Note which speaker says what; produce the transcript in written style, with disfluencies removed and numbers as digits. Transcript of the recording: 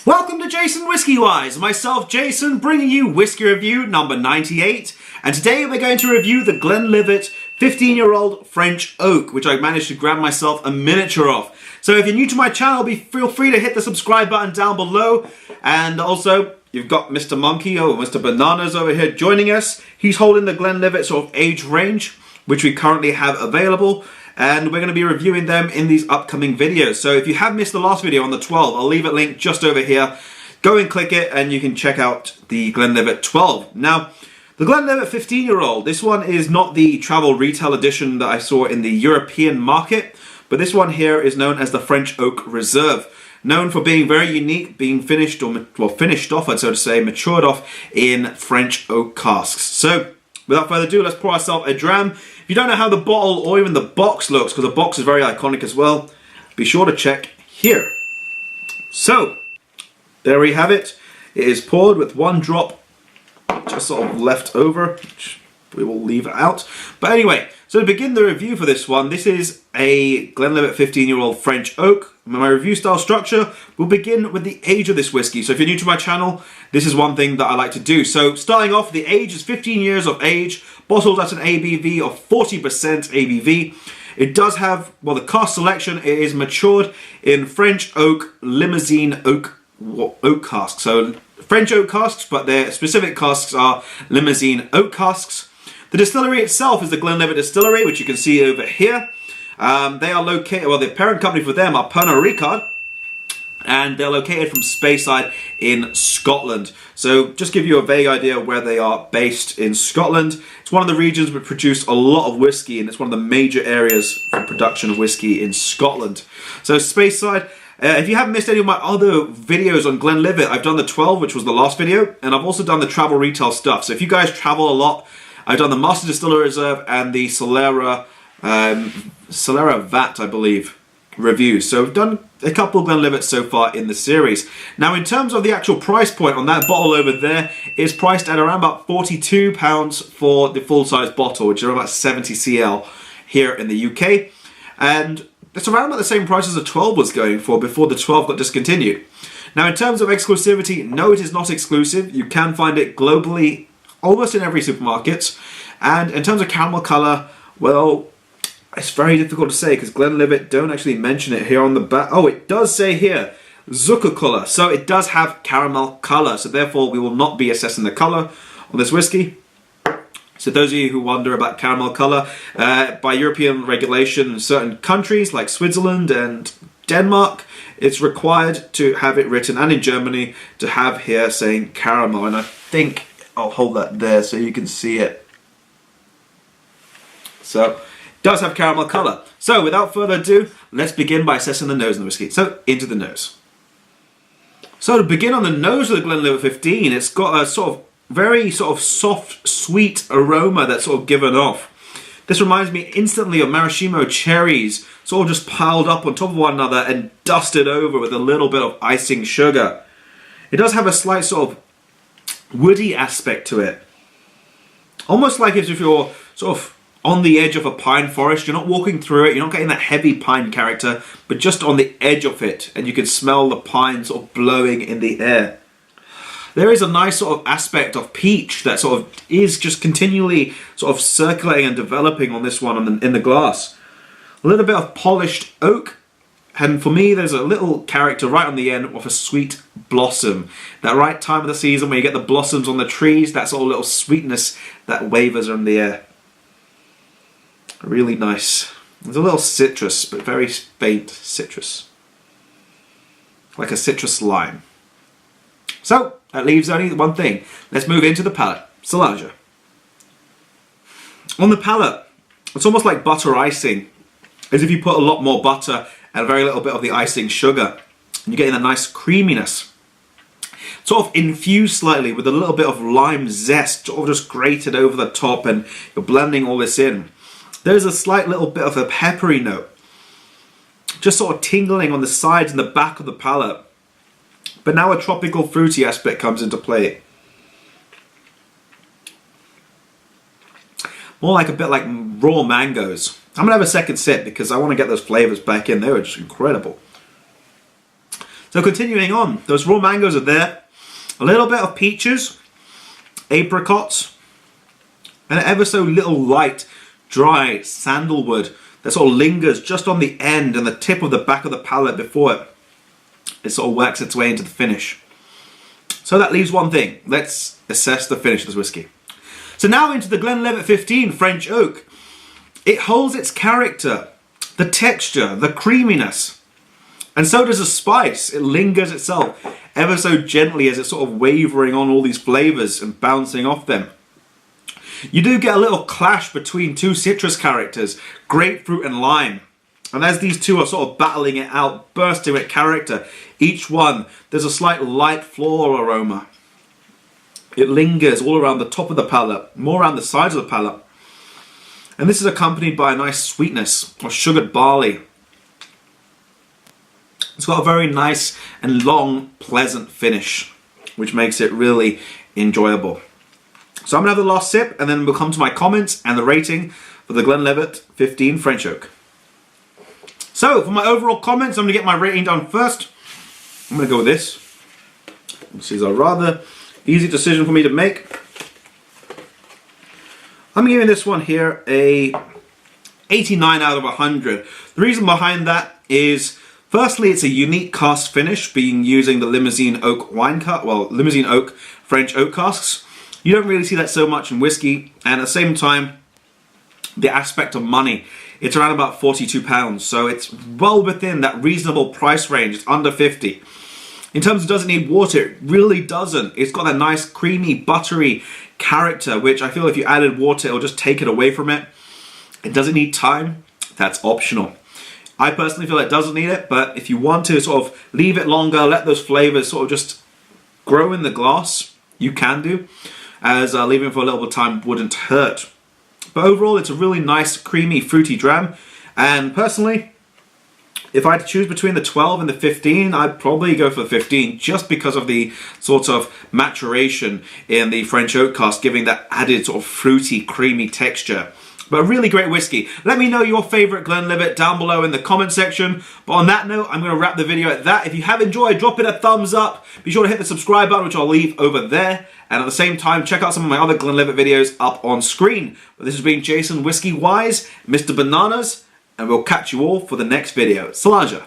Speaker 1: Welcome to JasonWhiskyWise, myself Jason bringing you whiskey review number 98, and today we're going to review the Glenlivet 15-year-old French Oak, which I managed to grab myself a miniature of. So if you're new to my channel, feel free to hit the subscribe button down below, and also you've got Mr. Monkey or Mr. Bananas over here joining us. He's holding the Glenlivet sort of age range, which we currently have available. And we're going to be reviewing them in these upcoming videos. So if you have missed the last video on the 12, I'll leave a link just over here. Go and click it and you can check out the Glenlivet 12. Now, the Glenlivet 15-year-old, this one is not the travel retail edition that I saw in the European market, but this one here is known as the French Oak Reserve. Known for being very unique, being finished, or well, finished off, I'd so to say, matured off in French oak casks. So, without further ado, let's pour ourselves a dram. If you don't know how the bottle or even the box looks, because the box is very iconic as well, be sure to check here. So, there we have it. It is poured with one drop just sort of left over, which we will leave out. But anyway, so to begin the review for this one, this is a Glenlivet 15-year-old French Oak. My review style structure will begin with the age of this whiskey. So if you're new to my channel, this is one thing that I like to do. So starting off, the age is 15 years of age, bottled at an ABV of 40% ABV. It does have, well, the cask selection is matured in French oak limousine oak casks. So French oak casks, but their specific casks are limousine oak casks. The distillery itself is the Glenlivet Distillery, which you can see over here. They are located, well, the parent company for them are Pernod Ricard, and they're located from Speyside in Scotland. So just give you a vague idea of where they are based in Scotland. It's one of the regions that produce a lot of whiskey, and it's one of the major areas for production of whiskey in Scotland. So Speyside. If you haven't missed any of my other videos on Glenlivet, I've done the 12, which was the last video, and I've also done the travel retail stuff. So if you guys travel a lot, I've done the Master Distiller Reserve and the Solera Vat, I believe, reviews. So I've done a couple of Glenlivets so far in the series. Now, in terms of the actual price point on that bottle over there, it's priced at around about £42 for the full-size bottle, which is around about 70 cl here in the UK. And it's around about the same price as the 12 was going for before the 12 got discontinued. Now, in terms of exclusivity, no, it is not exclusive. You can find it globally, almost in every supermarket. And in terms of caramel colour, well, it's very difficult to say because Glenlivet don't actually mention it here on the back. Oh, it does say here, Zucker colour. So it does have caramel colour. So therefore, we will not be assessing the colour on this whiskey. So those of you who wonder about caramel colour, by European regulation in certain countries like Switzerland and Denmark, it's required to have it written, and in Germany, to have here saying caramel. And I think I'll hold that there so you can see it. So it does have caramel colour. So without further ado, let's begin by assessing the nose of the whiskey. So into the nose. So to begin on the nose of the Glenlivet 15, it's got a sort of very sort of soft, sweet aroma that's sort of given off. This reminds me instantly of maraschino cherries, sort of just piled up on top of one another and dusted over with a little bit of icing sugar. It does have a slight sort of woody aspect to it. Almost like as if you're sort of on the edge of a pine forest. You're not walking through it, you're not getting that heavy pine character, but just on the edge of it, and you can smell the pine sort of blowing in the air. There is a nice sort of aspect of peach that sort of is just continually sort of circulating and developing on this one in the glass. A little bit of polished oak, and for me there's a little character right on the end of a sweet blossom. That right time of the season where you get the blossoms on the trees, that sort of little sweetness that wavers in the air. Really nice. There's a little citrus, but very faint citrus. Like a citrus lime. So, that leaves only one thing. Let's move into the palate. Saliva. On the palate, it's almost like butter icing. As if you put a lot more butter and a very little bit of the icing sugar. And you're getting a nice creaminess. Sort of infused slightly with a little bit of lime zest, sort of just grated over the top, and you're blending all this in. There's a slight little bit of a peppery note. Just sort of tingling on the sides and the back of the palate. But now a tropical fruity aspect comes into play. More like a bit like raw mangoes. I'm going to have a second sip because I want to get those flavours back in. They were just incredible. So continuing on, those raw mangoes are there. A little bit of peaches, apricots, and an ever so little light, dry sandalwood that sort of lingers just on the end and the tip of the back of the palate before it sort of works its way into the finish. So that leaves one thing. Let's assess the finish of this whiskey. So now into the Glenlivet 15 French Oak. It holds its character, the texture, the creaminess. And so does the spice. It lingers itself ever so gently as it's sort of wavering on all these flavours and bouncing off them. You do get a little clash between two citrus characters, grapefruit and lime. And as these two are sort of battling it out, bursting with character, each one, there's a slight light floral aroma. It lingers all around the top of the palate, more around the sides of the palate. And this is accompanied by a nice sweetness of sugared barley. It's got a very nice and long, pleasant finish, which makes it really enjoyable. So I'm going to have the last sip, and then we'll come to my comments and the rating for the Glenlivet 15 French Oak. So, for my overall comments, I'm going to get my rating done first. I'm going to go with this. This is a rather easy decision for me to make. I'm giving this one here a 89 out of 100. The reason behind that is, firstly, it's a unique cask finish, being using the Limousin Oak Limousin Oak French Oak casks. You don't really see that so much in whiskey, and at the same time, the aspect of money. It's around about £42, so it's well within that reasonable price range. It's under 50. In terms of does it need water, it really doesn't. It's got that nice creamy, buttery character, which I feel if you added water, it'll just take it away from it. It doesn't need time. That's optional. I personally feel it doesn't need it, but if you want to sort of leave it longer, let those flavors sort of just grow in the glass, you can do, as leaving it for a little bit of time wouldn't hurt. But overall, it's a really nice, creamy, fruity dram. And personally, if I had to choose between the 12 and the 15, I'd probably go for the 15, just because of the sort of maturation in the French oak cask, giving that added sort of fruity, creamy texture. But a really great whiskey. Let me know your favourite Glenlivet down below in the comment section. But on that note, I'm going to wrap the video at that. If you have enjoyed, drop it a thumbs up. Be sure to hit the subscribe button, which I'll leave over there. And at the same time, check out some of my other Glenlivet videos up on screen. But this has been JasonWhiskyWise, Mr. Bananas, and we'll catch you all for the next video. Solange.